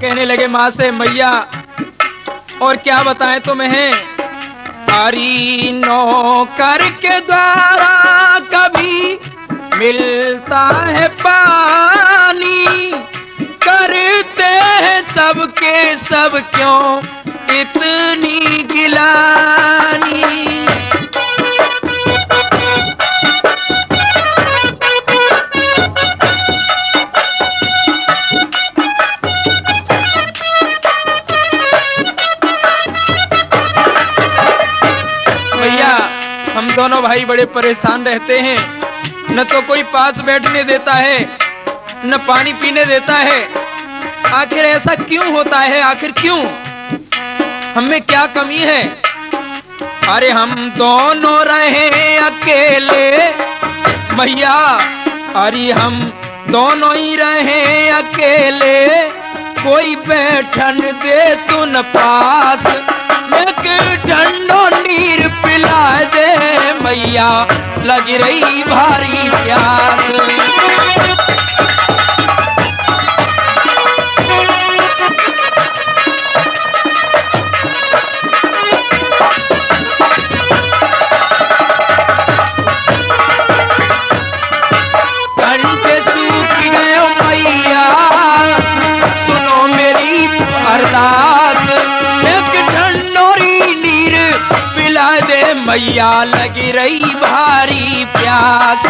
कहने लगे माँ से, मैया और क्या बताएं तुम्हें, हरी नौकर के द्वारा कभी मिलता है पानी, करते हैं सबके सब क्यों इतनी गिलानी। हम दोनों भाई बड़े परेशान रहते हैं, न तो कोई पास बैठने देता है न पानी पीने देता है। आखिर ऐसा क्यों होता है, आखिर क्यों, हमें क्या कमी है? अरे हम दोनों रहे अकेले भैया, अरे हम दोनों ही रहे अकेले, कोई बैठन दे सुन पास, एक ठंडो नीर पिला दे मैया, लग रही भारी प्यास। मैया लगी रही भारी प्यास।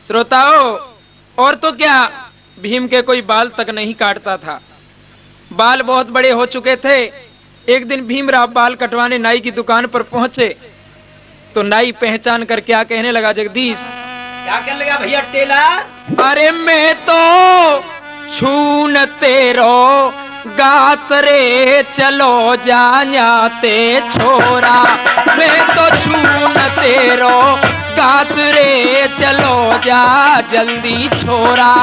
श्रोताओं, और तो क्या, भीम के कोई बाल तक नहीं काटता था, बाल बहुत बड़े हो चुके थे। एक दिन भीमराव बाल कटवाने नाई की दुकान पर पहुंचे तो नाई पहचान कर क्या कहने लगा, जगदीश क्या कहने लगा भैया टेला? अरे मैं तो छूनते रो गात रे चलो जाते छोरा, मैं तो छूनते रो गात रे चलो जा जल्दी छोरा।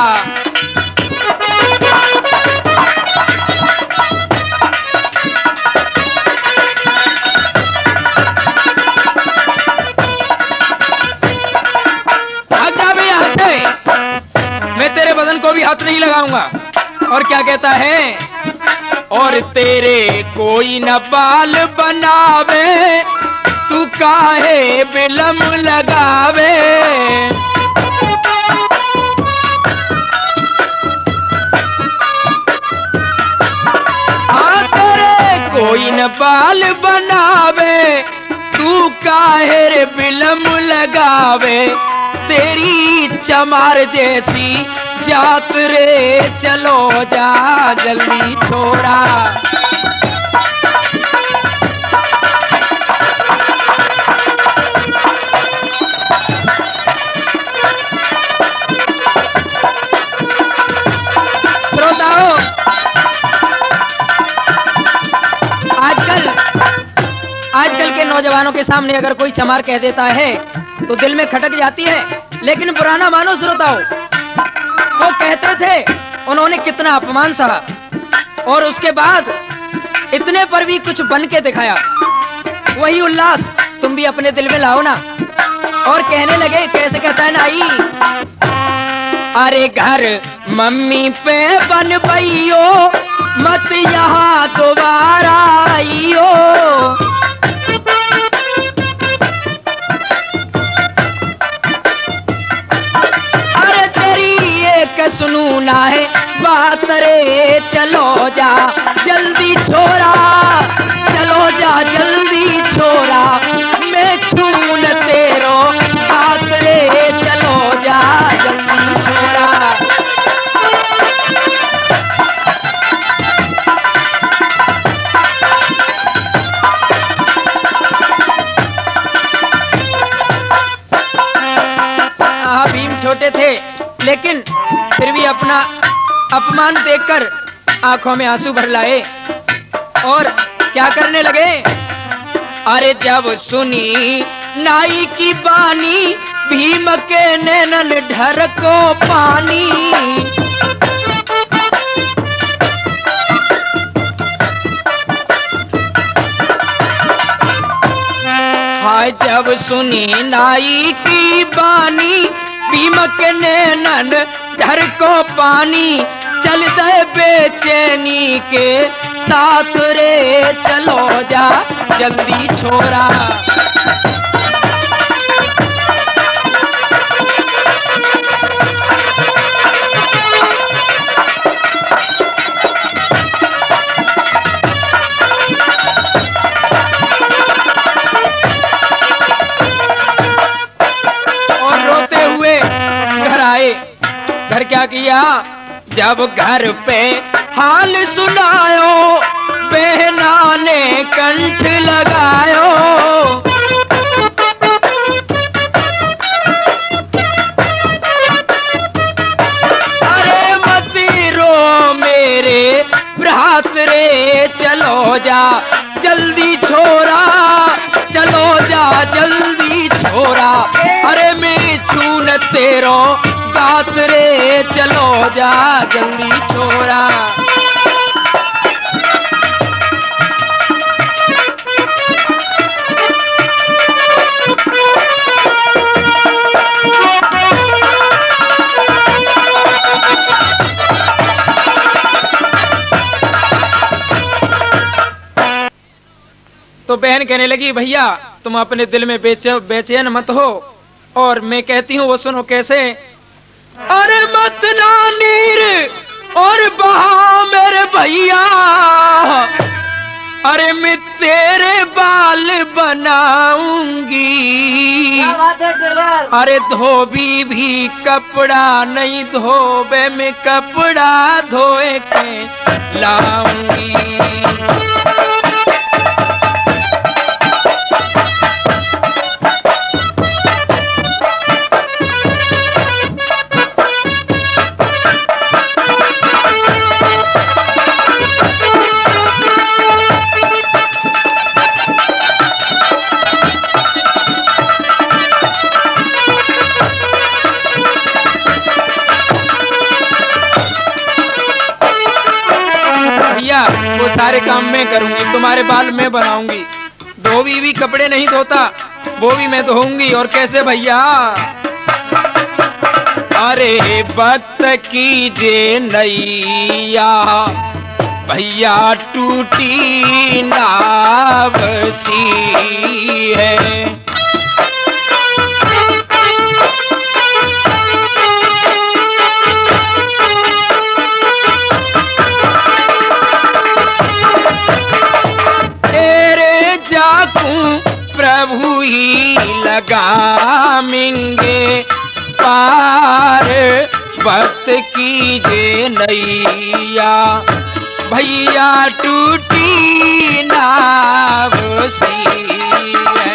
को भी हाथ नहीं लगाऊंगा। और क्या कहता है, और तेरे कोई न बाल बनावे, तू काहे बिलम लगावे। हाँ तेरे कोई न बाल बनावे, तू काहे रे बिलम लगावे, तेरी चमार जैसी जात रे चलो जा जल्दी छोरा। श्रोताओं, आजकल के नौजवानों के सामने अगर कोई चमार कह देता है तो दिल में खटक जाती है, लेकिन पुराना मानो श्रोताओं, वो कहते थे, उन्होंने कितना अपमान सहा और उसके बाद इतने पर भी कुछ बन के दिखाया। वही उल्लास तुम भी अपने दिल में लाओ ना। और कहने लगे, कैसे कहता है नाई, अरे घर मम्मी पे बन बइयो, मत यहाँ दोबारा आइयो। सुनू ना है बात रे चलो जा जल्दी छोरा, चलो जा जल्दी छोरा, मैं छून तेरो बात रे चलो जा जल्दी छोरा। भीम छोटे थे लेकिन फिर भी अपना अपमान देखकर आंखों में आंसू भर लाए और क्या करने लगे, अरे जब सुनी नाई की बानी, भीम के नैनन ढर को पानी। जब सुनी नाई की बानी, बीमक ने नन धर को पानी, चल दे बेचैनी के साथ रे, चलो जा जल्दी छोरा। घर क्या किया, जब घर पे हाल सुनायो, बहना ने कंठ लगायो। अरे मत रो मेरे भ्रात रे, चलो जा जल्दी छोरा, चलो जा जल्दी छोरा। अरे मैं छून तेरो बात रे, चलो जा जल्दी छोरा। तो बहन कहने लगी, भैया तुम अपने दिल में बेचैन मत हो, और मैं कहती हूँ वो सुनो कैसे। अरे मत ना नीर और बहा मेरे भैया, अरे मैं तेरे बाल बनाऊंगी। अरे धोबी भी कपड़ा नहीं धोबे, मैं कपड़ा धोए के लाऊंगी। वो सारे काम मैं करूंगी, तुम्हारे बाल मैं बनाऊंगी। धोबी भी कपड़े नहीं धोता, वो भी मैं धोऊंगी। और कैसे भैया, अरे वक्त कीजिए नैया, भैया टूटी नाव सी है। प्रभु ही लगाएंगे पार, वक्त कीजिए नैया, भैया टूटी नाव सी है।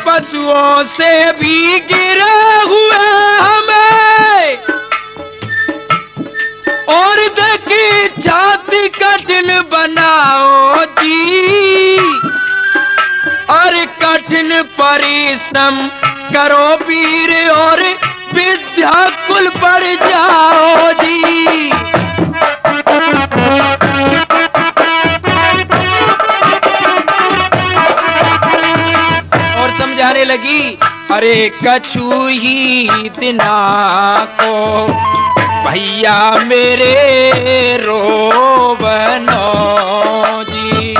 पशुओं से भी गिरे हुए हमें, और देखी छाती कठिन बनाओ जी, और कठिन परिश्रम करो वीर, और विद्या कुल पढ़ जाओ जी। समझाने लगी, अरे कछु ही दिना को भैया मेरे रोवनो जी।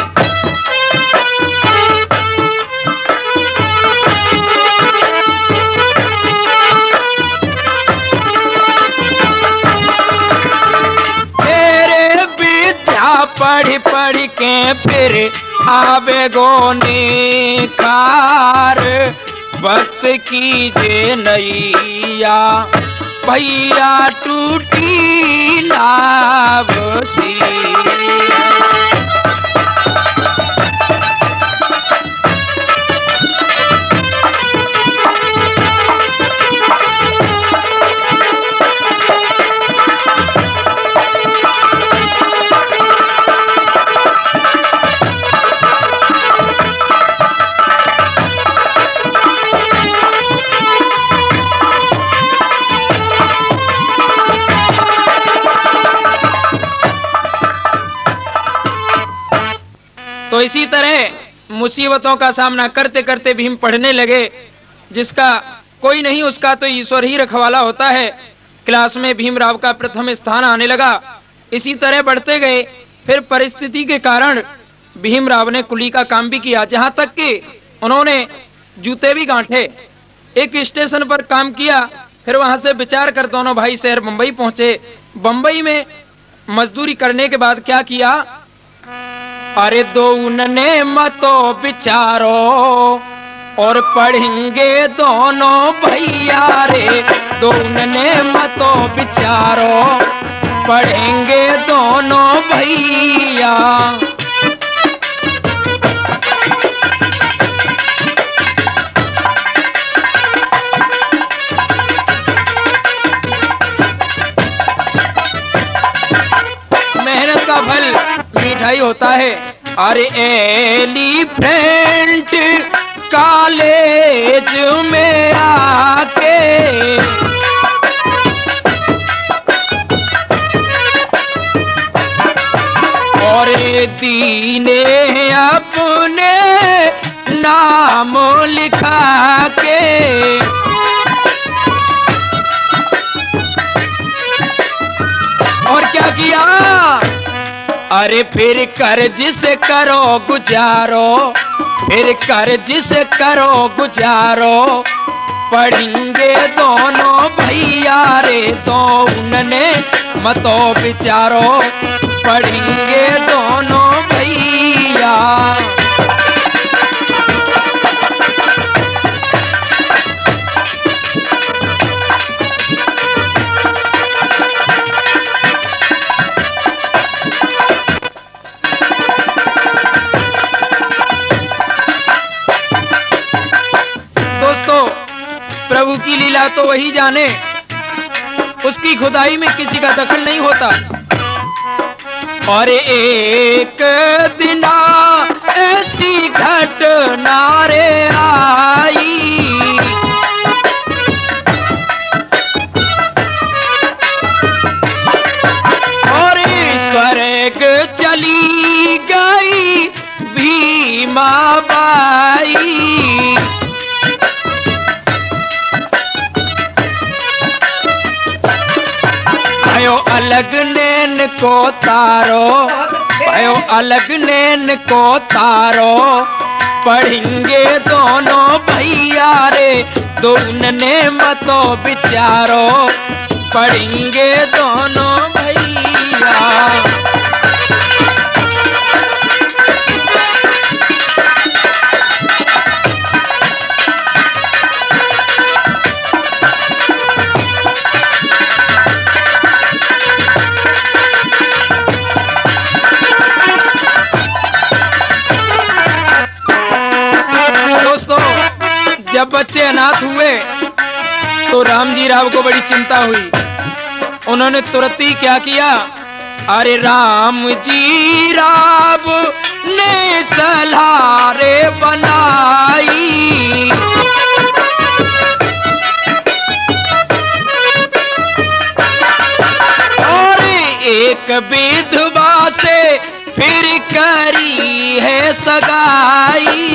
तेरे विद्या पढ़ पढ़ के फिर आवे गोने कार, वक्त कीजिए नैया, भैया टूटी नाव सी। तो इसी तरह मुसीबतों का सामना करते करते भीम पढ़ने लगे। जिसका कोई नहीं उसका तो ईश्वर ही रखवाला होता है। क्लास में भीमराव का प्रथम स्थान आने लगा। इसी तरह बढ़ते गए। फिर परिस्थिति के कारण भीमराव ने कुली का काम भी किया, जहां तक कि उन्होंने जूते भी गांठे। एक स्टेशन पर काम किया, फिर वहां से विचार कर दोनों भाई शहर मुंबई पहुंचे। बंबई में मजदूरी करने के बाद क्या किया, अरे दो उनने मतो विचारो और पढ़ेंगे दोनों भैया रे। दो उनने मतो विचारो पढ़ेंगे दोनों भैया। मेहनत का फल मिठाई होता है। अरे एलिफेंट कॉलेज में आके और दीने अपने नाम लिखा के और क्या किया, अरे फिर कर्ज से करो गुजारो, फिर कर्ज से करो गुजारो पढ़ेंगे दोनों भैया रे। दो उनने मतो विचारो पढ़ेंगे दोनों भैया। प्रभु की लीला तो वही जाने, उसकी खुदाई में किसी का दखल नहीं होता। और एक दिन ऐसी घटना रे आई, और स्वर्ग चली गई भीमा बाई। अलग नैन को तारो, भयो अलग नैन को तारो पढ़ेंगे दोनों भैया रे। दो उनने मतो विचारो पढ़ेंगे दोनों भैया। जब बच्चे अनाथ हुए तो रामजी राव को बड़ी चिंता हुई। उन्होंने तुरंत ही क्या किया, अरे राम जी राव ने सलारे बनाई और एक विधवा से फिर करी है सगाई।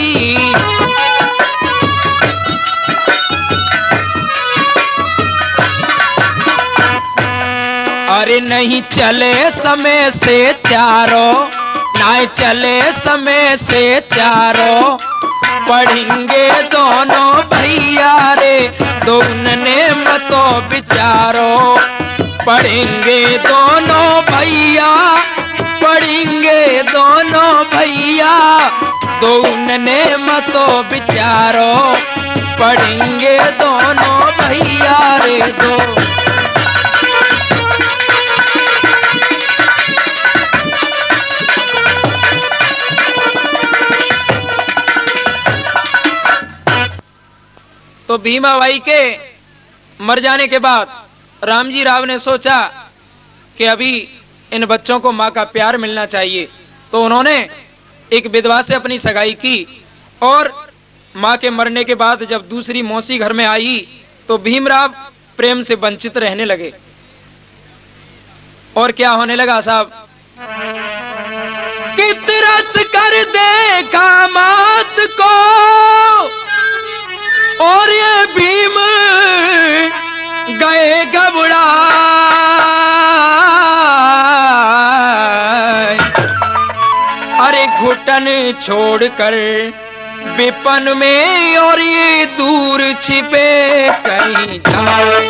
अरे नहीं चले समय से चारों, ना चले समय से चारों पढ़ेंगे दोनों भैया रे। दो उनने मतो विचारो पढ़ेंगे दोनों भैया, पढ़ेंगे दोनों भैया। दो उनने मतो विचारो पढ़ेंगे दोनों भैया रे। दो तो भीमाबाई के मर जाने के बाद रामजी राव ने सोचा कि अभी इन बच्चों को मां का प्यार मिलना चाहिए। तो उन्होंने एक विधवा से अपनी सगाई की और मां के मरने के बाद जब दूसरी मौसी घर में आई तो भीमराव प्रेम से वंचित रहने लगे। और क्या होने लगा साहब, कितना हंस कर देखा मात को, और ये भीम गए घबरा। अरे घुटन छोड़कर विपन में, और ये दूर छिपे कहीं जाए।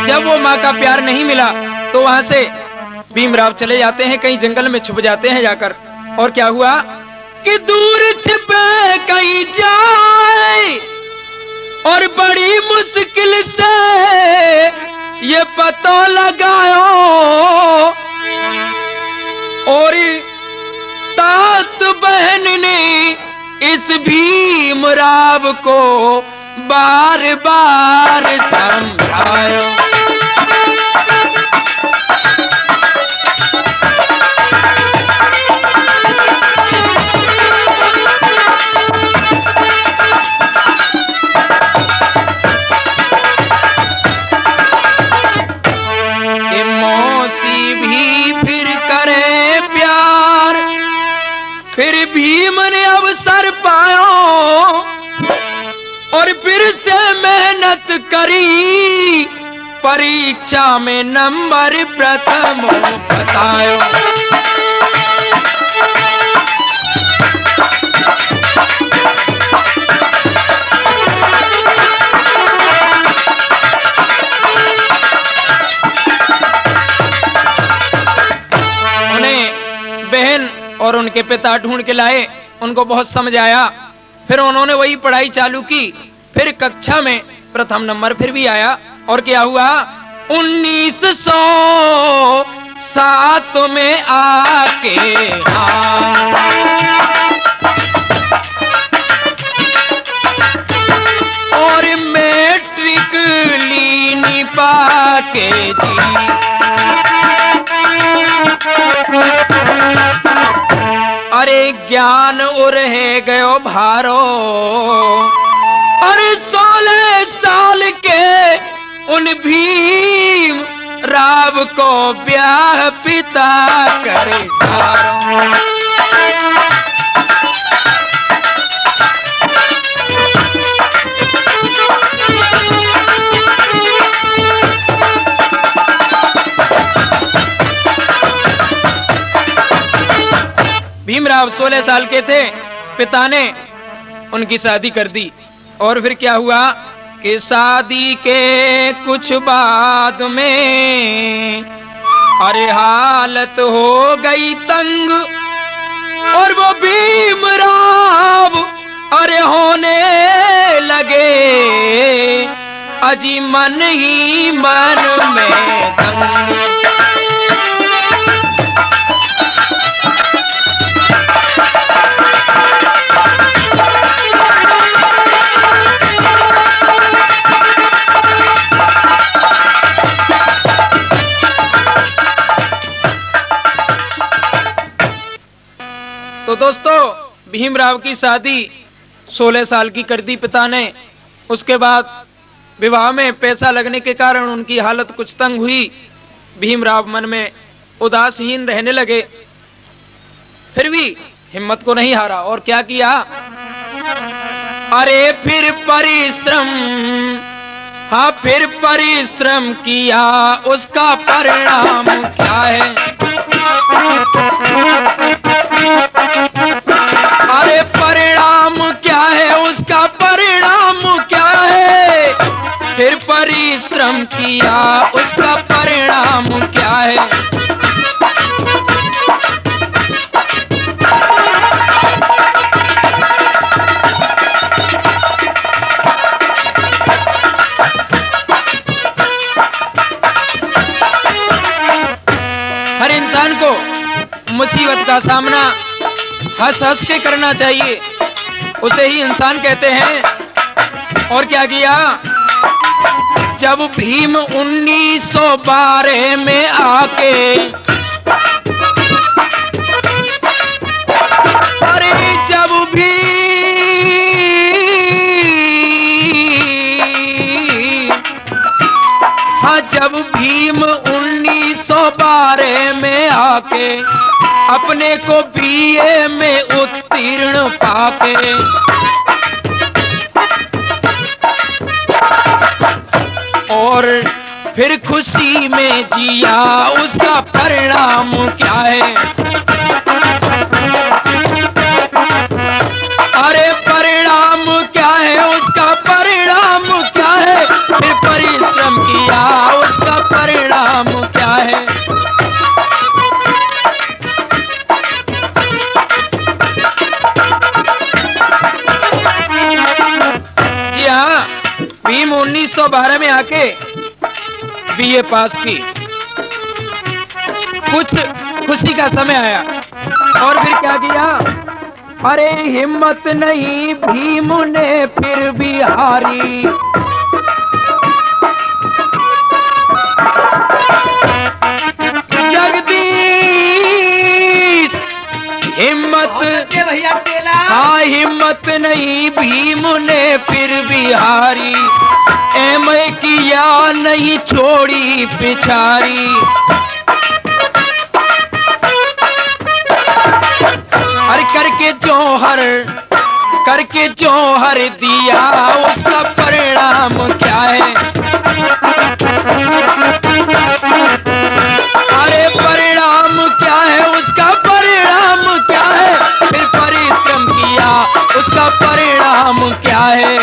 जब वो माँ का प्यार नहीं मिला तो वहां से भीमराव चले जाते हैं, कहीं जंगल में छुप जाते हैं जाकर। और क्या हुआ कि दूर छिपे कहीं जाए, और बड़ी मुश्किल से ये पता लगायो, और तात बहन ने इस भीमराव को बार बार समझायो। फिर भीम ने अवसर पायो, और फिर से मेहनत करी, परीक्षा में नंबर प्रथम बतायो। उन्हें बहन और उनके पिता ढूंढ के लाए, उनको बहुत समझ आया। फिर उन्होंने वही पढ़ाई चालू की, फिर कक्षा में प्रथम नंबर फिर भी आया। और क्या हुआ, 1907 में आके और मैट्रिक लीनी पाके जी। अरे ज्ञान उर है गयो भारो, अरे 16 साल के उन भीम राव को ब्याह पिता करे धारो। भीमराव 16 साल के थे, पिता ने उनकी शादी कर दी। और फिर क्या हुआ कि शादी के कुछ बाद में अरे हालत हो गई तंग, और वो भीमराव अरे होने लगे अजी मन ही मन में दंग। तो दोस्तों, भीमराव की शादी 16 साल की कर दी पिता ने। उसके बाद विवाह में पैसा लगने के कारण उनकी हालत कुछ तंग हुई। भीमराव मन में उदासीन रहने लगे, फिर भी हिम्मत को नहीं हारा। और क्या किया, अरे फिर परिश्रम, हाँ फिर परिश्रम किया, उसका परिणाम क्या है। अरे परिणाम क्या है, उसका परिणाम क्या है। फिर परिश्रम किया, उसका परिणाम क्या है। हर इंसान को मुसीबत का सामना हंस हंस के करना चाहिए, उसे ही इंसान कहते हैं। और क्या किया, जब भीम 1912 में आके हाँ, जब भीम 1912 में आके अपने को बीए में उत्तीर्ण पाके और फिर खुशी में जिया, उसका परिणाम क्या है? अरे परिणाम क्या है? उसका परिणाम क्या है? फिर परिश्रम किया, उसका परिणाम क्या है? जी हाँ, भीम 1912 में आके बीए पास की। कुछ खुशी का समय आया और फिर क्या किया? अरे हिम्मत नहीं भीम ने फिर भी हारी। जगदीश हिम्मत, भैया टेला। हाँ, हिम्मत नहीं भीम ने फिर भी हारी। मैं किया नहीं छोड़ी पिछारी। हर करके जौहर दिया, उसका परिणाम क्या है? अरे परिणाम क्या है? उसका परिणाम क्या है? फिर परिश्रम किया, उसका परिणाम क्या है?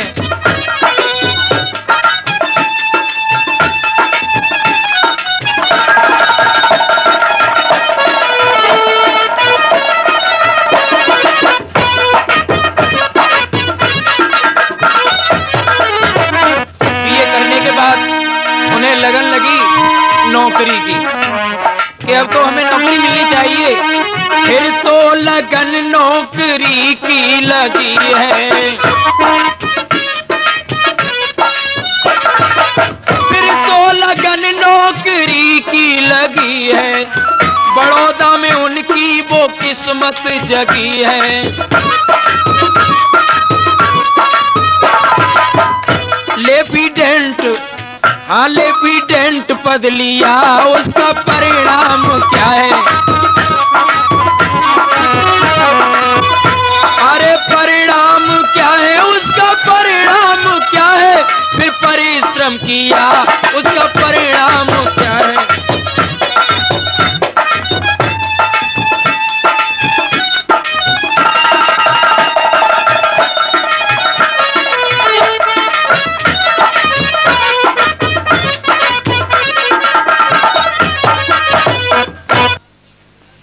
लगन लगी नौकरी की कि अब तो हमें नौकरी मिलनी चाहिए। फिर तो लगन नौकरी की लगी है। फिर तो लगन नौकरी की लगी है। बड़ौदा में उनकी वो किस्मत जगी है। लेफ्टिनेंट, हाँ, लेफ्टिनेंट पद लिया, उसका परिणाम क्या है? अरे परिणाम क्या है? उसका परिणाम क्या है? फिर परिश्रम किया, उसका परिणाम क्या है?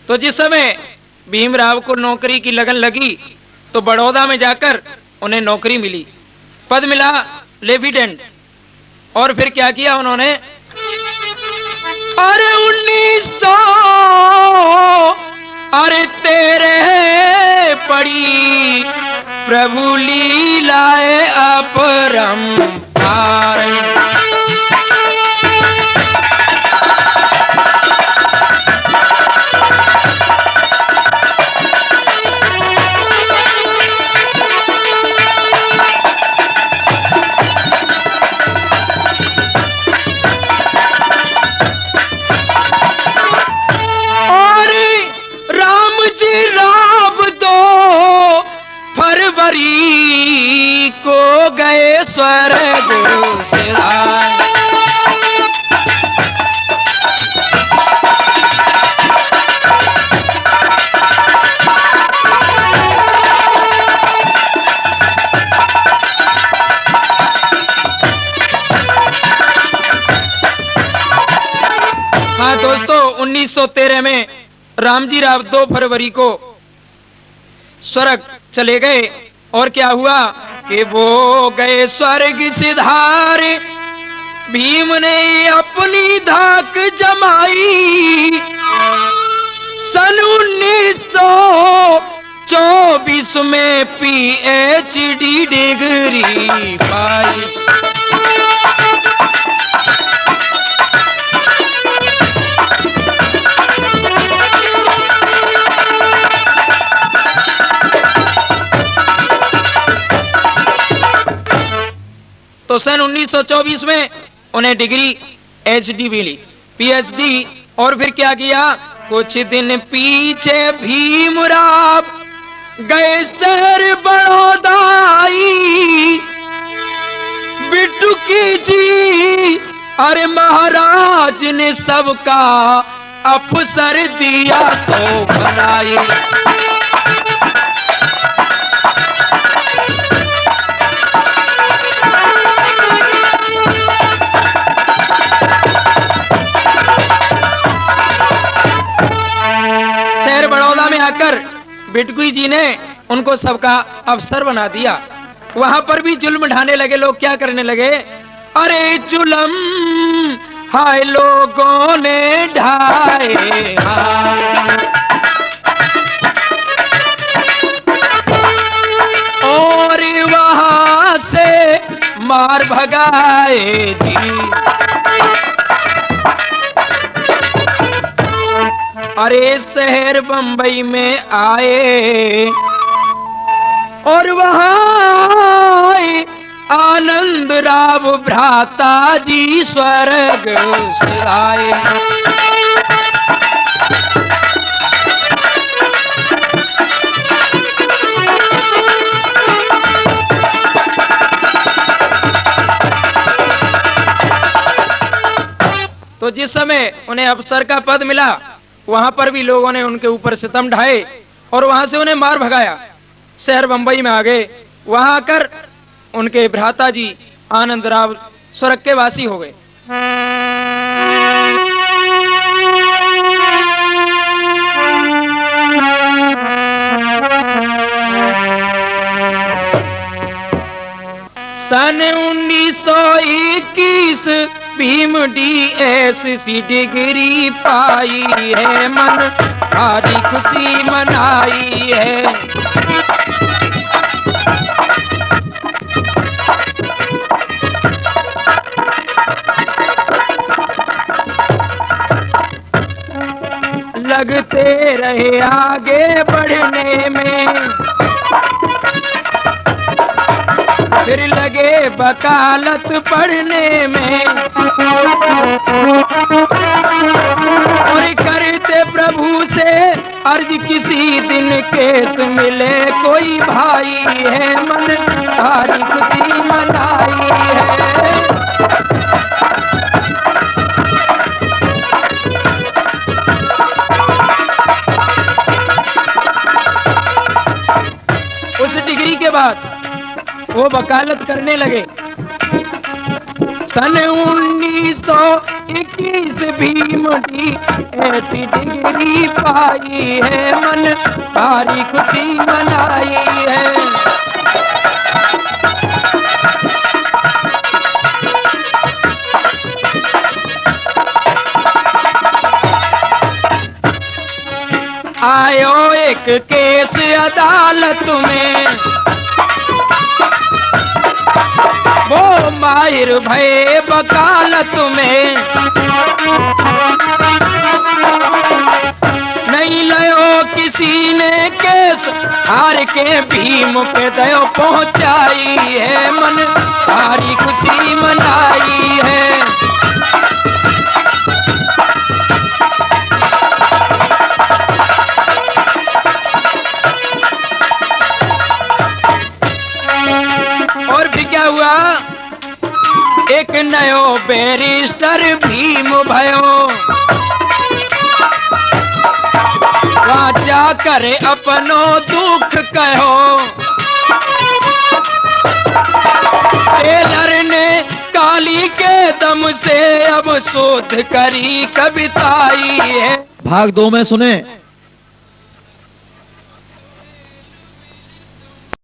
तो जिस समय भीमराव को नौकरी की लगन लगी तो बड़ौदा में जाकर उन्हें नौकरी मिली, पद मिला लेफ्टिनेंट। और फिर क्या किया उन्होंने? अरे 1900 अरे तेरे पड़ी प्रभु लीलाए अपरंपार। को गए स्वर्ग सिधार। हाँ दोस्तों, 1913 में रामजी राव 2 फरवरी को स्वर्ग चले गए। और क्या हुआ कि वो गए स्वर्ग सिधारे। भीम ने अपनी धाक जमाई, सन 1924 में PhD डिग्री पाई। तो सन 1924 में उन्हें डिग्री HD भी ली, PhD। और फिर क्या किया, कुछ दिन पीछे भीमराव गए शहर बड़ौदाई, बिटुकी जी अरे महाराज ने सबका अफसर दिया तो बनाई। शहर बड़ौदा में आकर बिटकुई जी ने उनको सबका अफसर बना दिया। वहां पर भी जुल्म ढाने लगे लोग। क्या करने लगे, अरे जुल्म हाय लोगों ने ढाए, और वहां से मार भगाए जी। अरे शहर बंबई में आए और वहां आनंद राव भ्राता जी स्वर्ग से आए। तो जिस समय उन्हें अफसर का पद मिला, वहां पर भी लोगों ने उनके ऊपर सितम ढाए और वहां से उन्हें मार भगाया। शहर बंबई में आ गए। वहां आकर उनके भ्राता जी आनंद राव स्वर्ग के वासी हो गए। सन 1921 भीम DSc डिग्री पाई है, मन भारी खुशी मनाई है। लगते रहे आगे बढ़ने में, फिर लगे वकालत पढ़ने में, और करते प्रभु से अर्ज किसी दिन केस मिले कोई भाई है, मन भारी खुशी मनाई है। उस डिग्री के बाद वो वकालत करने लगे। सन 1921 भीम ऐसी डिग्री पाई है, मन भारी खुशी मनाई है। आयो एक केस अदालत में, वो माहिर भय वकालत में, नहीं लयो किसी ने केस, हार के भीम पे दयो पहुंचाई है, मन भारी खुशी मनाई है। और फिर क्या हुआ, एक नयो बैरिस्टर भीम भयो, वाचा करे अपनो दुख कहो। टेलर ने काली के दम से अब शोध करी कविताई है। भाग 2 में सुने